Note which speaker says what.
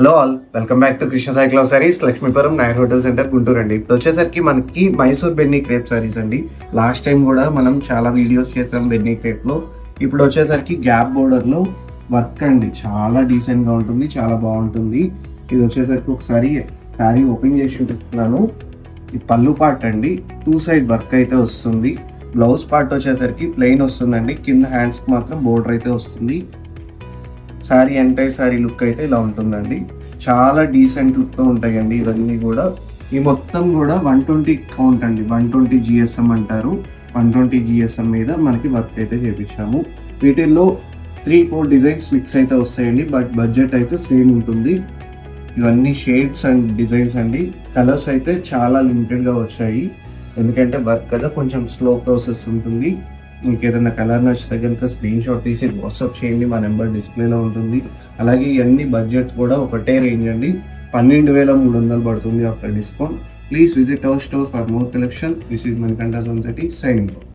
Speaker 1: Hello all, welcome back to Krishna cycle saris, Lakshmipuram నైర్ hotel centre, Guntur అండి. ఇప్పుడు వచ్చేసరికి మనకి మైసూర్ బెన్నీ క్రేప్ సారీస్ అండి. లాస్ట్ టైం కూడా మనం చాలా వీడియోస్ చేసాం బెన్నీ క్రేప్ లో. ఇప్పుడు వచ్చేసరికి గ్యాప్ బోర్డర్ లో వర్క్ అండి, చాలా డీసెంట్ గా ఉంటుంది, చాలా బాగుంటుంది. ఇది వచ్చేసరికి ఒకసారి శారీ ఓపెన్ చేసి చూపిస్తున్నాను. ఈ పళ్ళు పార్ట్ అండి, 2 సైడ్ వర్క్ అయితే వస్తుంది. బ్లౌజ్ పార్ట్ వచ్చేసరికి ప్లెయిన్ వస్తుందండి, కింద హ్యాండ్స్ కి మాత్రం బోర్డర్ అయితే వస్తుంది. శారీ ఎంటైర్ శారీ లుక్ అయితే ఇలా ఉంటుందండి. చాలా డీసెంట్ లుక్ తో ఉంటాయండి ఇవన్నీ కూడా. ఈ మొత్తం కూడా 120 కౌంట్ అండి, 120 GSM అంటారు. 120 GSM మీద మనకి వర్క్ అయితే చేపించాము. వీటిల్లో 3-4 డిజైన్స్ మిక్స్ అయితే వస్తాయండి, బట్ బడ్జెట్ అయితే సేమ్ ఉంటుంది. ఇవన్నీ షేడ్స్ అండ్ డిజైన్స్ అండి. కలర్స్ అయితే చాలా లిమిటెడ్ గా వచ్చాయి, ఎందుకంటే వర్క్ కదా కొంచెం స్లో ప్రాసెస్ ఉంటుంది. మీకు ఏదైనా కలర్ నచ్చితే కనుక స్క్రీన్ షాట్ తీసి వాట్సాప్ చేయండి, మా నెంబర్ డిస్ప్లేలో ఉంటుంది. అలాగే ఇవన్నీ బడ్జెట్ కూడా ఒకటే రేంజ్ అండి, 12,300 పడుతుంది after discount. Please visit our store for more collection. This is Manikanta 30 signing.